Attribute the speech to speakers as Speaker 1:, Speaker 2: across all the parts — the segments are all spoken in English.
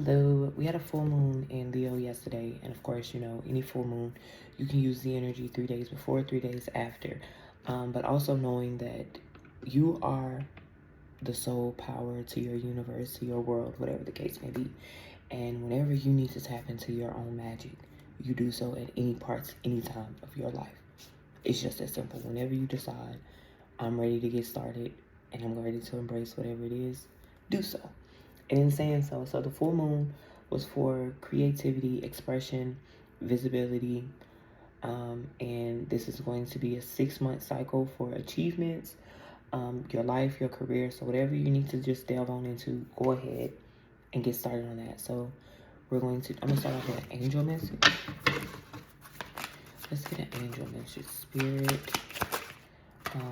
Speaker 1: Though we had a full moon in Leo yesterday, and of course, you know, any full moon, you can use the energy 3 days before, 3 days after. But also knowing that you are the sole power to your universe, to your world, whatever the case may be. And whenever you need to tap into your own magic, you do so at any parts, any time of your life. It's just that simple. Whenever you decide, I'm ready to get started and I'm ready to embrace whatever it is, do so. And in saying so the full moon was for creativity, expression, visibility, and this is going to be a 6-month cycle for achievements, your life, your career. So whatever you need to just delve on into, go ahead and get started on that. So I'm going to start off with an angel message. Let's get an angel message, Spirit.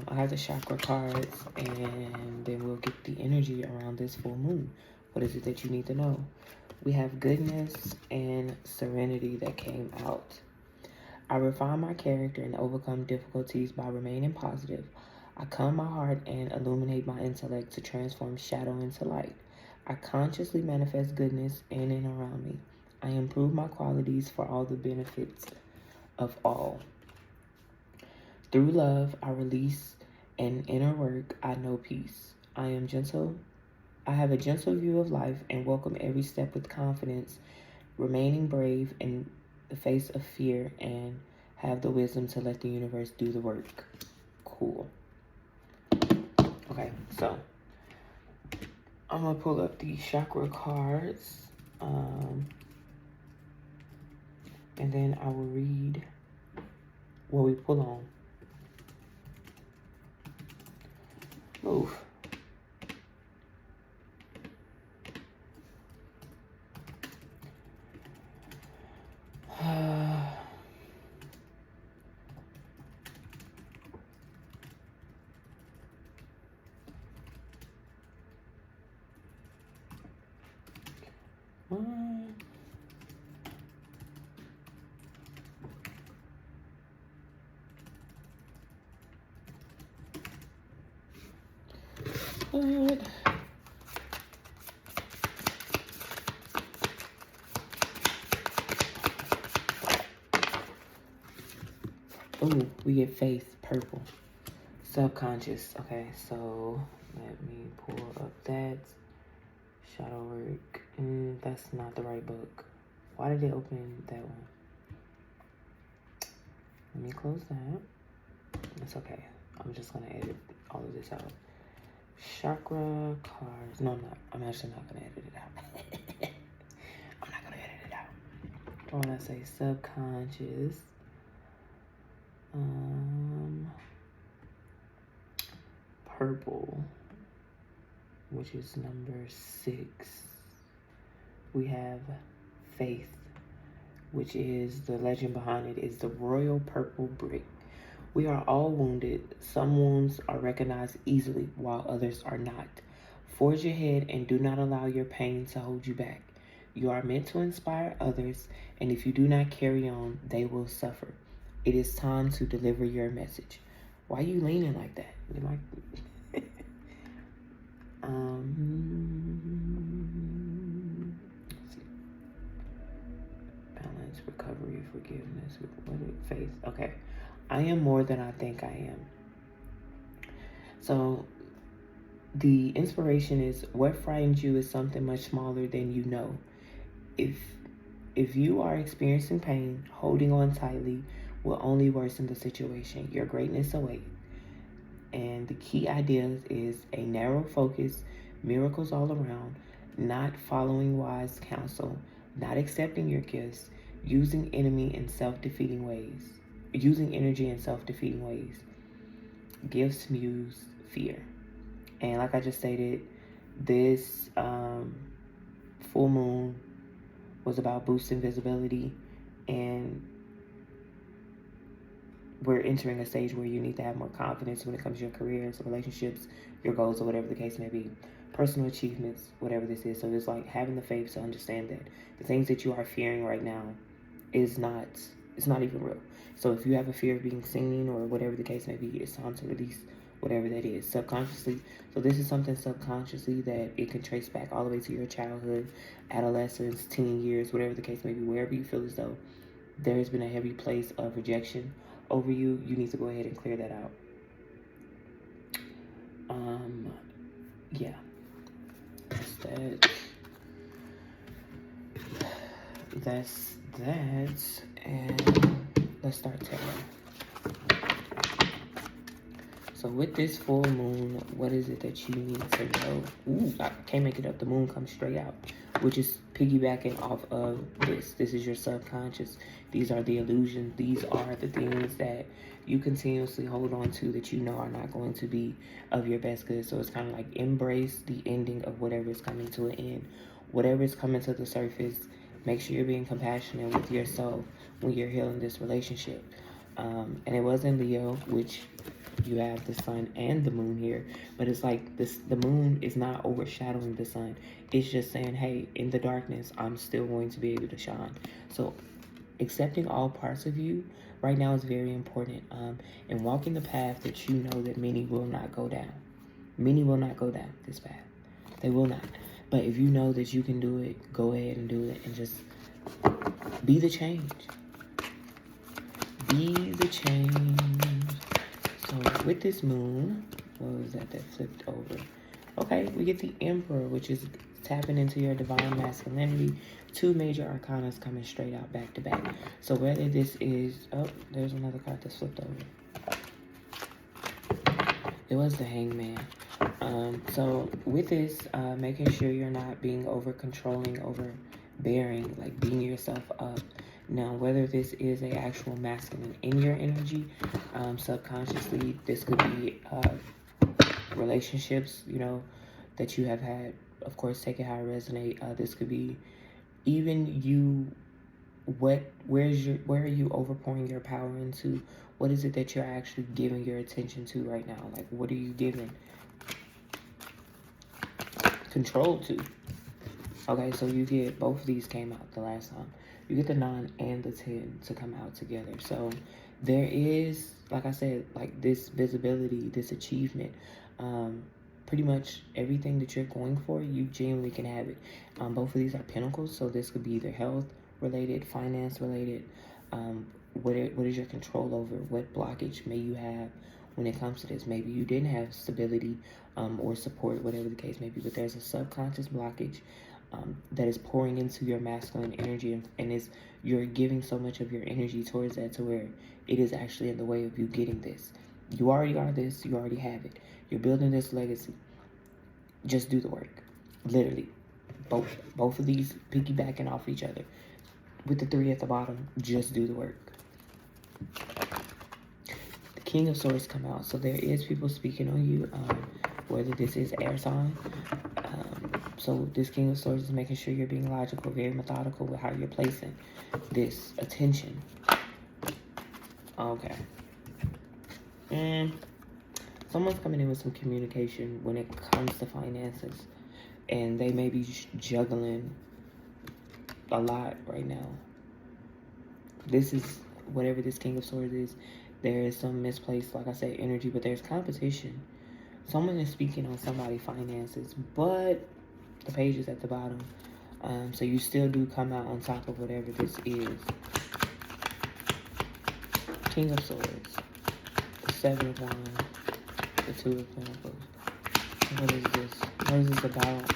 Speaker 1: I have the chakra cards, and then we'll get the energy around this full moon. What is it that you need to know? We have goodness and serenity that came out. I refine my character and overcome difficulties by remaining positive. I calm my heart and illuminate my intellect to transform shadow into light. I consciously manifest goodness in and around me. I improve my qualities for all the benefits of all. Through love, I release an inner work. I know peace. I am gentle. I have a gentle view of life and welcome every step with confidence, remaining brave in the face of fear, and have the wisdom to let the universe do the work. Cool. Okay, so I'm gonna pull up the chakra cards, and then I will read what we pull on. Move. What? Oh, we get faith, purple. Subconscious. Okay, so let me pull up that. Shadow work. That's not the right book. Why did it open that one? Let me close that. It's okay. I'm just gonna edit all of this out. Chakra cards. No, I'm not. I'm actually not gonna edit it out. I'm not gonna edit it out. Or when I say subconscious, purple, which is number 6. We have faith, which is the legend behind it is the royal purple brick. We are all wounded. Some wounds are recognized easily while others are not. Forge ahead and do not allow your pain to hold you back. You are meant to inspire others, and if you do not carry on, they will suffer. It is time to deliver your message. Why are you leaning like that? You like let's see. Balance, recovery, forgiveness, what is faith? Okay. I am more than I think I am. So the inspiration is what frightens you is something much smaller than you know. If you are experiencing pain, holding on tightly will only worsen the situation. Your greatness awaits. And the key ideas is a narrow focus, miracles all around, not following wise counsel, not accepting your gifts, using energy in self-defeating ways. Gifts muse fear. And like I just stated, this full moon was about boosting visibility, and we're entering a stage where you need to have more confidence when it comes to your careers, relationships, your goals, or whatever the case may be. Personal achievements, whatever this is. So it's like having the faith to understand that the things that you are fearing right now it's not even real. So if you have a fear of being seen or whatever the case may be, it's time to release whatever that is, subconsciously. So this is something subconsciously that it can trace back all the way to your childhood, adolescence, teen years, whatever the case may be, wherever you feel as though there has been a heavy place of rejection over you, you need to go ahead and clear that out. Yeah. That's that. And let's start telling. So with this full moon, what is it that you need to know? Ooh, I can't make it up. The moon comes straight out, which is piggybacking off of this. This is your subconscious. These are the illusions. These are the things that you continuously hold on to that you know are not going to be of your best good. So it's kind of like embrace the ending of whatever is coming to an end. Whatever is coming to the surface, make sure you're being compassionate with yourself when you're healing this relationship. And it was in Leo, which you have the sun and the moon here, but it's like this, the moon is not overshadowing the sun. It's just saying, hey, in the darkness, I'm still going to be able to shine. So accepting all parts of you right now is very important. And walking the path that you know that many will not go down. Many will not go down this path. They will not. But if you know that you can do it, go ahead and do it, and just be the change. Be the change. So with this moon, what was that flipped over? Okay, we get the Emperor, which is tapping into your divine masculinity. Two major arcanas coming straight out back to back. So whether this is, oh, there's another card that's flipped over. It was the Hangman. So with this, making sure you're not being over controlling, overbearing, like beating yourself up. Now, whether this is a actual masculine in your energy, subconsciously, this could be relationships, you know, that you have had. Of course, take it how it resonate. This could be even you. Where are you overpouring your power into? What is it that you're actually giving your attention to right now? Like, what are you giving control to? Okay, so you get both of these came out the last time. You get the 9 and the 10 to come out together. So there is, like I said, like this visibility, this achievement. Pretty much everything that you're going for, you genuinely can have it. Both of these are pentacles, so this could be either health related, finance related. What is your control over? What blockage may you have when it comes to this? Maybe you didn't have stability or support, whatever the case may be, but there's a subconscious blockage that is pouring into your masculine energy, and you're giving so much of your energy towards that to where it is actually in the way of you getting this. You already are this. You already have it. You're building this legacy. Just do the work. Literally. Both of these piggybacking off each other. With the 3 at the bottom, just do the work. The King of Swords come out. So there is people speaking on you, whether this is air sign. So this King of Swords is making sure you're being logical, very methodical with how you're placing this attention. Okay. Someone's coming in with some communication when it comes to finances, and they may be juggling a lot right now. This is, whatever this King of Swords is, there is some misplaced, like I said, energy, but there's competition. Someone is speaking on somebody's finances, but the page is at the bottom. So you still do come out on top of whatever this is. King of Swords. The 7 of Wands. The 2 of Pentacles. What is this? What is this about?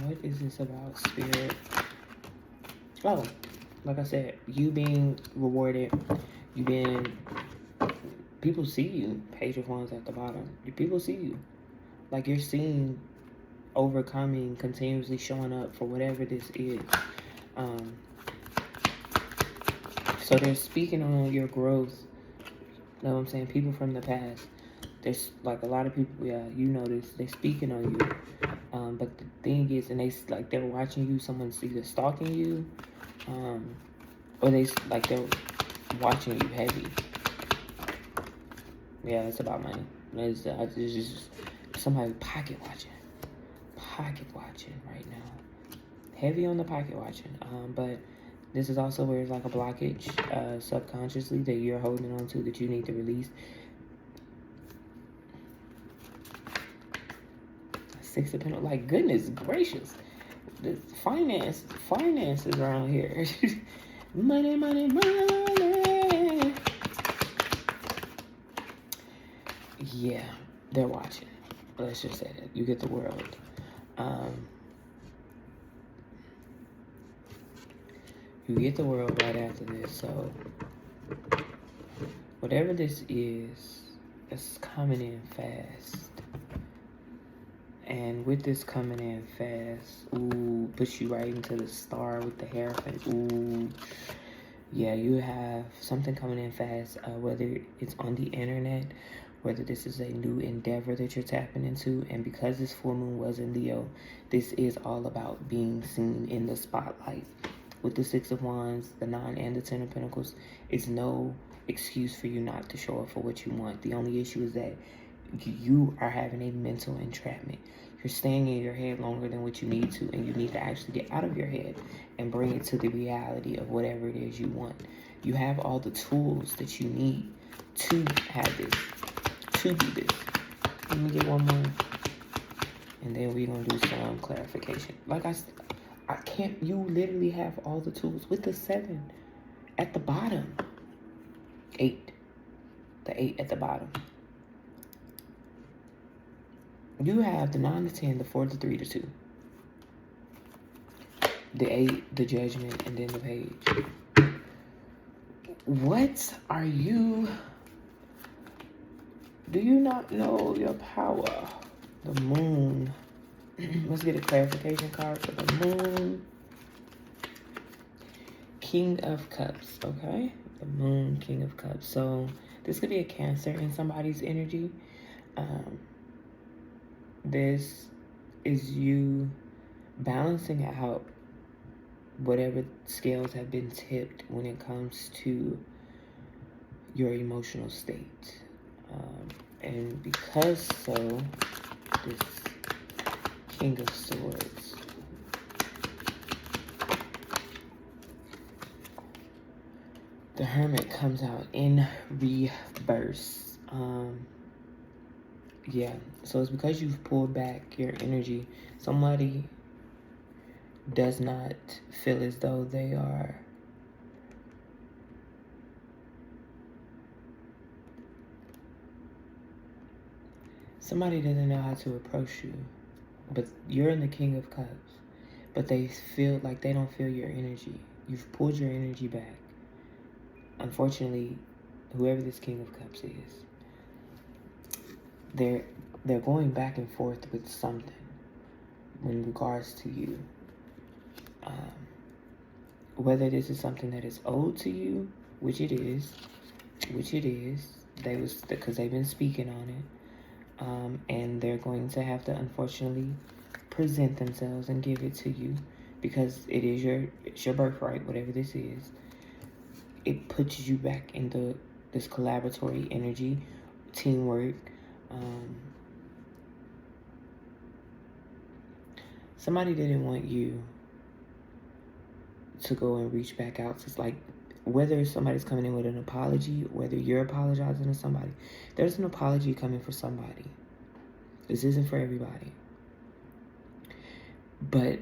Speaker 1: What is this about, Spirit? Oh, like I said, you being rewarded. You being... People see you. Page of Wands at the bottom. People see you. Like you're seen overcoming, continuously showing up for whatever this is. So they're speaking on your growth. You know what I'm saying? People from the past. There's like a lot of people, yeah, you know this. They're speaking on you. But the thing is, and they're watching you. Someone's either stalking you, or they're watching you heavy. Yeah, it's about money. It's just somebody pocket watching right now. Heavy on the pocket watching. But This is also where it's like a blockage subconsciously that you're holding on to that you need to release. Six of Pentacles, like goodness gracious. The finances around here. Money, money, money. Yeah, they're watching. Let's just say that. You get the world. You get the world right after this. So, whatever this is, it's coming in fast. And with this coming in fast, ooh, puts you right into the star with the Hierophant. Ooh, yeah, you have something coming in fast, whether it's on the internet, whether this is a new endeavor that you're tapping into. And because this full moon was in Leo, this is all about being seen in the spotlight. With the Six of Wands, the 9 and the 10 of Pentacles, it's no excuse for you not to show up for what you want. The only issue is that you are having a mental entrapment. You're staying in your head longer than what you need to, and you need to actually get out of your head and bring it to the reality of whatever it is you want. You have all the tools that you need to have this, to be this. Let me get one more, and then we're going to do some clarification. Like I can't, you literally have all the tools with the 7 at the bottom. 8. The 8 at the bottom. You have the 9, the 10, the 4, the 3, the 2. The 8, the Judgment, and then the Page. What are you... Do you not know your power? The Moon. Let's get a clarification card for the Moon. King of Cups, okay? The Moon, King of Cups. So this could be a Cancer in somebody's energy. This is you balancing out whatever scales have been tipped when it comes to your emotional state. And because so, this King of Swords. The Hermit comes out in reverse. Yeah, so it's because you've pulled back your energy. Somebody does not feel as though they are somebody doesn't know how to approach you, but you're in the King of Cups, but they feel like they don't feel your energy. You've pulled your energy back. Unfortunately, whoever this King of Cups is, they're going back and forth with something in regards to you. Whether this is something that is owed to you, which it is, because they've been speaking on it, and they're going to have to unfortunately present themselves and give it to you because it's your birthright. Whatever this is, it puts you back into this collaboratory energy, teamwork. Somebody didn't want you to go and reach back out. It's like whether somebody's coming in with an apology, whether you're apologizing to somebody, there's an apology coming for somebody. This isn't for everybody. But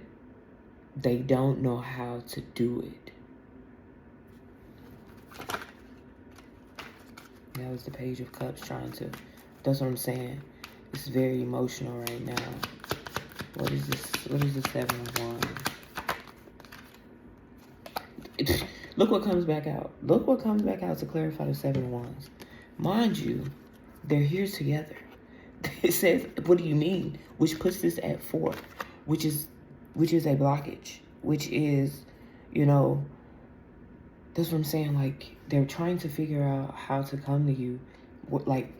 Speaker 1: they don't know how to do it. That was the Page of Cups trying to... That's what I'm saying. It's very emotional right now. What is this? What is the 7 of Wands? Look what comes back out. Look what comes back out to clarify the 7 of Wands. Mind you, they're here together. It says, what do you mean? Which puts this at 4, which is a blockage, which is, you know, that's what I'm saying. Like, they're trying to figure out how to come to you, like,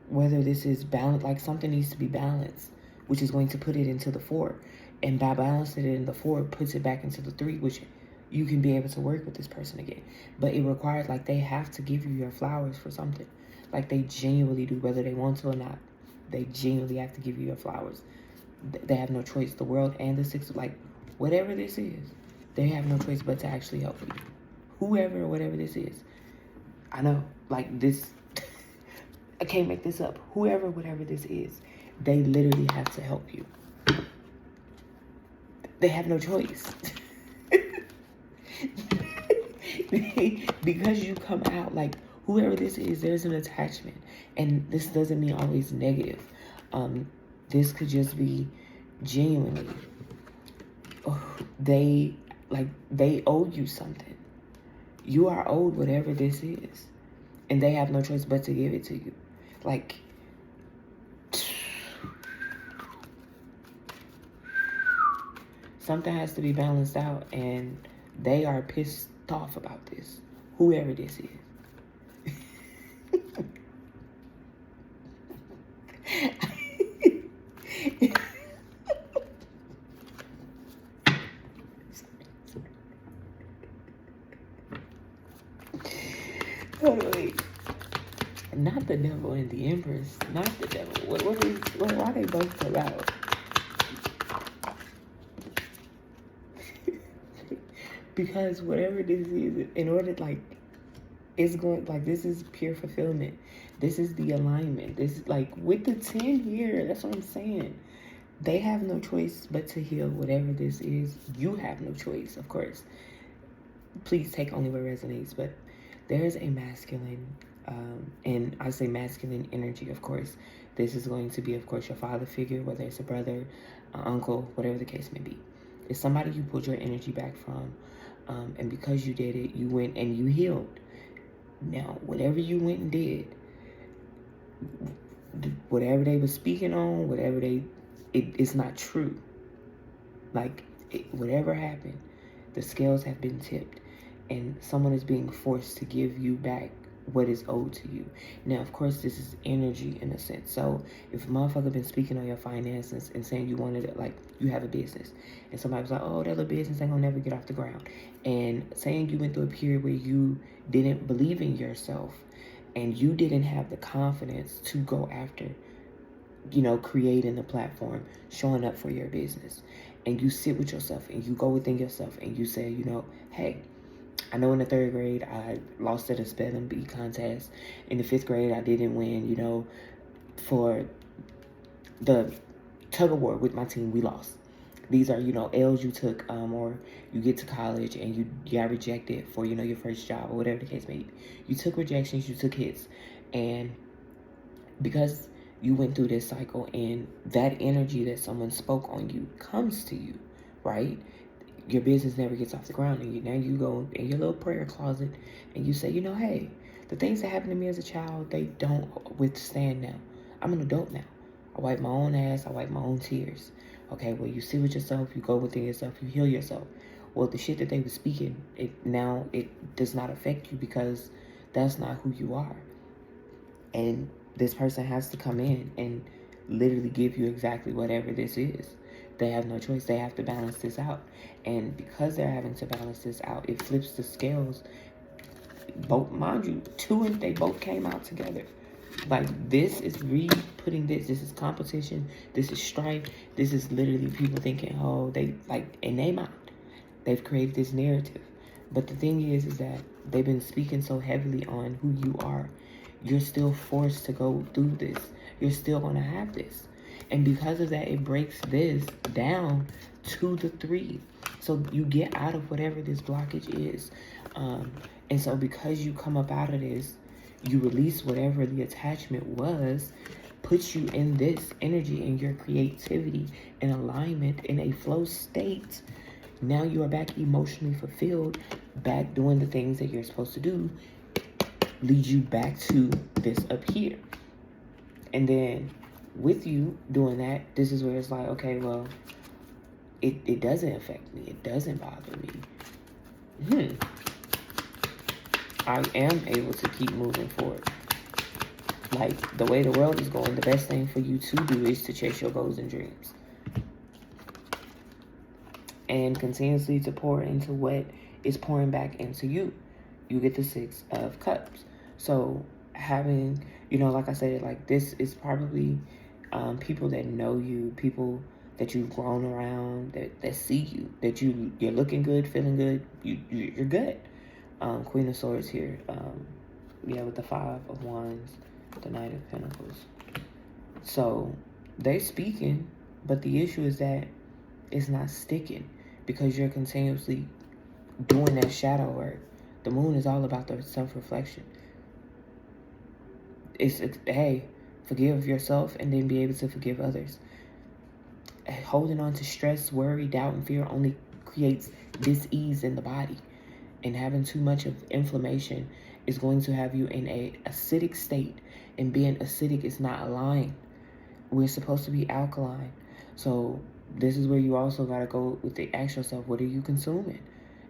Speaker 1: whether this is balanced, like something needs to be balanced, which is going to put it into the 4. And by balancing it in the 4, it puts it back into the 3, which you can be able to work with this person again. But it requires, like, they have to give you your flowers for something. Like, they genuinely do, whether they want to or not. They genuinely have to give you your flowers. They have no choice. The world and the 6, like, whatever this is, they have no choice but to actually help you. Whoever or whatever this is. I know, like this, I can't make this up. Whoever, whatever this is, they literally have to help you. They have no choice. Because you come out, like, whoever this is, there's an attachment. And this doesn't mean always negative. This could just be genuinely, they owe you something. You are owed whatever this is. And they have no choice but to give it to you. Like, something has to be balanced out, and they are pissed off about this. Whoever this is. Wait. Not the devil and the empress. Not the devil. What are they both about? Because whatever this is, in order, like, it's going, like, this is pure fulfillment. This is the alignment. This is, like, with the 10 here, that's what I'm saying. They have no choice but to heal whatever this is. You have no choice, of course. Please take only what resonates, but there's a masculine, and I say masculine energy, of course. This is going to be, of course, your father figure, whether it's a brother, an uncle, whatever the case may be. It's somebody you pulled your energy back from, and because you did it, you went and you healed. Now, whatever you went and did, whatever they were speaking on, whatever it's not true. Like, whatever happened, the scales have been tipped, and someone is being forced to give you back what is owed to you. Now, of course, this is energy in a sense. So if a motherfucker been speaking on your finances and saying you wanted it, like, you have a business, and somebody was like, oh, that little business ain't gonna never get off the ground, and saying you went through a period where you didn't believe in yourself and you didn't have the confidence to go after, you know, creating a platform, showing up for your business, and you sit with yourself and you go within yourself and you say, you know, hey, I know in the 3rd grade I lost at a spelling bee contest. In the 5th grade I didn't win, you know, for the tug of war with my team, we lost. These are, you know, L's you took, or you get to college and you got rejected for, you know, your first job or whatever the case may be. You took rejections, you took hits, and because you went through this cycle and that energy that someone spoke on you comes to you, right? Your business never gets off the ground, and now you go in your little prayer closet and you say, you know, hey, the things that happened to me as a child, they don't withstand now. I'm an adult now. I wipe my own ass, I wipe my own tears. Okay, well, you sit with yourself, you go within yourself, you heal yourself. Well, the shit that they were speaking, it does not affect you because that's not who you are. And this person has to come in and literally give you exactly whatever this is. They have no choice. They have to balance this out. And because they're having to balance this out, it flips the scales. Both, mind you, they both came out together. Like, this is re-putting this. This is competition. This is strife. This is literally people thinking, oh, they, like, in their mind, they've created this narrative. But the thing is that they've been speaking so heavily on who you are. You're still forced to go through this. You're still going to have this. And because of that, it breaks this down to the 3. So you get out of whatever this blockage is. And so because you come up out of this, you release whatever the attachment was, puts you in this energy and your creativity and alignment in a flow state. Now you are back emotionally fulfilled, back doing the things that you're supposed to do, leads you back to this up here. And then with you doing that, this is where it's like, okay, well, it doesn't affect me. It doesn't bother me. I am able to keep moving forward. Like, the way the world is going, the best thing for you to do is to chase your goals and dreams. And continuously to pour into what is pouring back into you. You get the 6 of Cups. So having, you know, like I said, like, this is probably people that know you, people that you've grown around, that see you, that you're looking good, feeling good, you're good. Queen of Swords here. Yeah, with the 5 of Wands, the Knight of Pentacles. So they're speaking, but the issue is that it's not sticking because you're continuously doing that shadow work. The moon is all about the self-reflection. It's hey, forgive yourself and then be able to forgive others. Holding on to stress, worry, doubt, and fear only creates dis-ease in the body. And having too much of inflammation is going to have you in a acidic state. And being acidic is not aligned. We're supposed to be alkaline. So this is where you also got to go with the ask yourself, what are you consuming?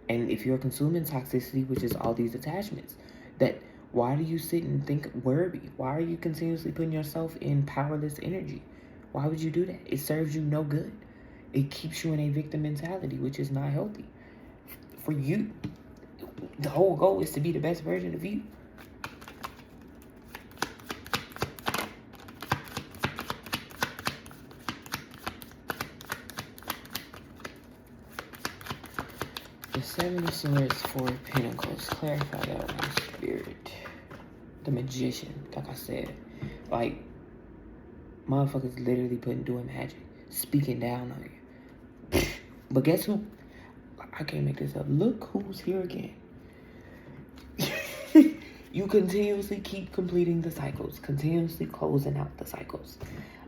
Speaker 1: And if you're consuming toxicity, which is all these attachments, that why do you sit and think worry? Why are you continuously putting yourself in powerless energy? Why would you do that? It serves you no good. It keeps you in a victim mentality, which is not healthy for you. The whole goal is to be the best version of you. The 7 of Swords, 4 of Pentacles. Clarify that one, Spirit. The Magician, like I said. Like, motherfuckers literally doing magic. Speaking down on you. But guess who? I can't make this up. Look who's here again. You continuously keep completing the cycles. Continuously closing out the cycles.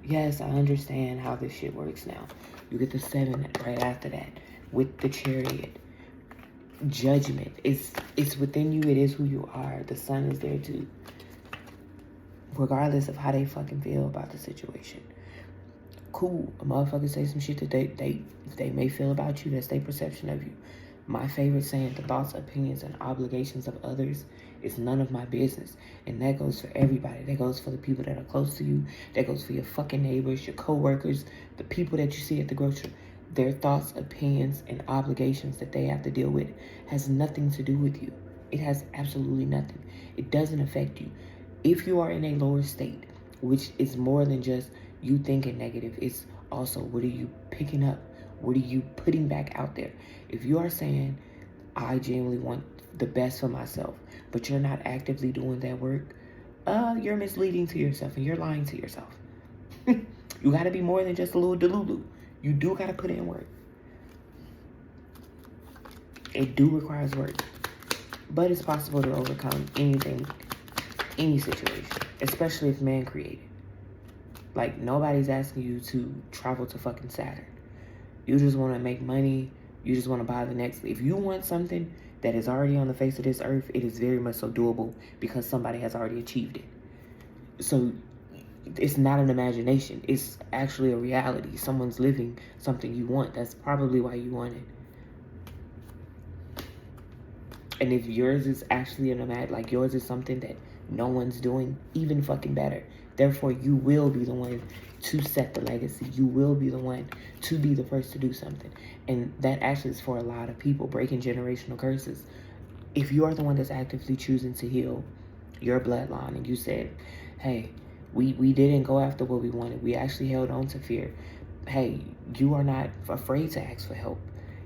Speaker 1: Yes, I understand how this shit works now. You get the 7 right after that. With the Chariot. Judgment. It's within you. It is who you are. The sun is there too. Regardless of how they fucking feel about the situation. Cool. A motherfucker say some shit that they may feel about you. That's their perception of you. My favorite saying, the thoughts, opinions, and obligations of others is none of my business. And that goes for everybody. That goes for the people that are close to you. That goes for your fucking neighbors, your co-workers, the people that you see at the grocery. Their thoughts, opinions, and obligations that they have to deal with has nothing to do with you. It has absolutely nothing. It doesn't affect you. If you are in a lower state, which is more than just you thinking negative, it's also what are you picking up? What are you putting back out there? If you are saying, I genuinely want the best for myself, but you're not actively doing that work, you're misleading to yourself and you're lying to yourself. You got to be more than just a little delulu. You do got to put in work. It do requires work. But it's possible to overcome anything, any situation, especially if man created. Like, nobody's asking you to travel to fucking Saturn. You just want to make money. You just want to buy the next. If you want something that is already on the face of this earth, it is very much so doable because somebody has already achieved it. So it's not an imagination. It's actually a reality. Someone's living something you want. That's probably why you want it. And if yours is actually like yours is something that no one's doing, even fucking better. Therefore, you will be the one to set the legacy. You will be the one to be the first to do something. And that actually is for a lot of people, breaking generational curses. If you are the one that's actively choosing to heal your bloodline and you said, hey, we didn't go after what we wanted. We actually held on to fear. Hey, you are not afraid to ask for help.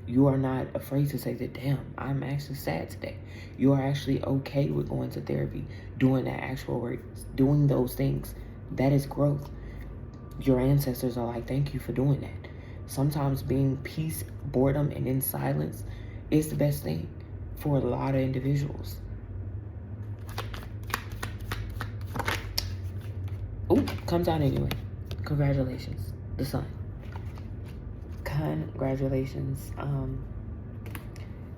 Speaker 1: You are not afraid to say that, damn, I'm actually sad today. You are actually okay with going to therapy, doing that actual work, doing those things. That is growth. Your ancestors are like, thank you for doing that. Sometimes being peace, boredom, and in silence is the best thing for a lot of individuals. Oh, comes out anyway. Congratulations, the sun. Congratulations.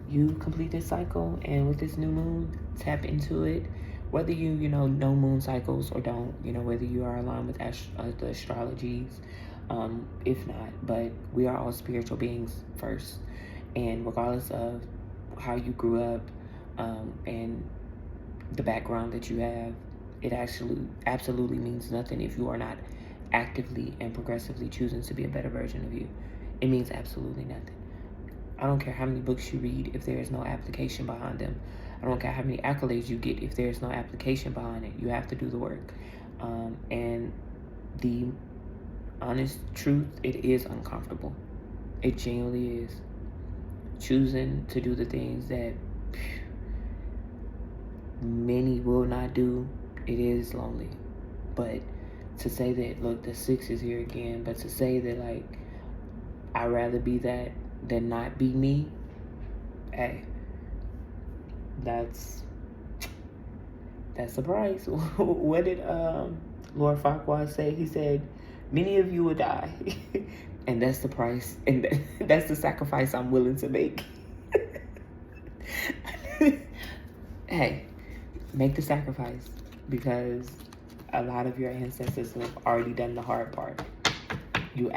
Speaker 1: You complete this cycle, and with this new moon, tap into it. Whether you know moon cycles or don't, whether you are aligned with the astrologies, if not, but we are all spiritual beings first. And regardless of how you grew up and the background that you have, it absolutely means nothing if you are not actively and progressively choosing to be a better version of you. It means absolutely nothing. I don't care how many books you read if there is no application behind them. I don't care how many accolades you get if there is no application behind it. You have to do the work. And the honest truth, it is uncomfortable. It genuinely is. Choosing to do the things that many will not do, it is lonely. But to say that, look, the 6 is here again, but to say that, like, I'd rather be that than not be me, hey, that's the price. What did Lord Farquaad say? He said, many of you will die. And that's the price. And that's the sacrifice I'm willing to make. Hey, make the sacrifice, because a lot of your ancestors have already done the hard part. You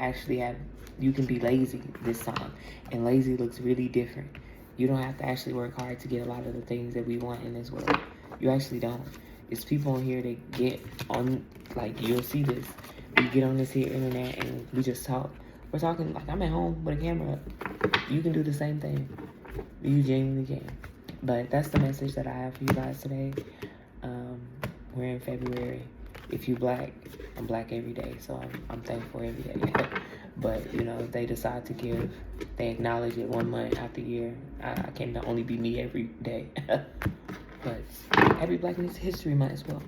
Speaker 1: can be lazy this time. And lazy looks really different. You don't have to actually work hard to get a lot of the things that we want in this world. You actually don't. It's people on here that get on, like, you'll see this. We get on this here internet and we just talk. We're talking like I'm at home with a camera up. You can do the same thing. You genuinely can. But that's the message that I have for you guys today. We're in February. If you're black, I'm black every day, so I'm thankful every day. But, you know, if they decide to give, they acknowledge it 1 month out the year. I can only be me every day. But happy Black History Month as well.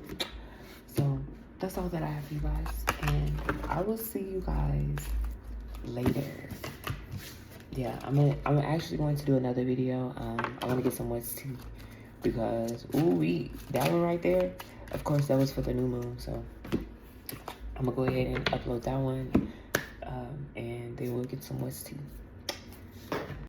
Speaker 1: So that's all that I have for you guys. And I will see you guys later. Yeah, I'm actually going to do another video. I want to get some West tea, because that one right there, of course, that was for the new moon. So I'm gonna go ahead and upload that one, and then we'll get some West tea.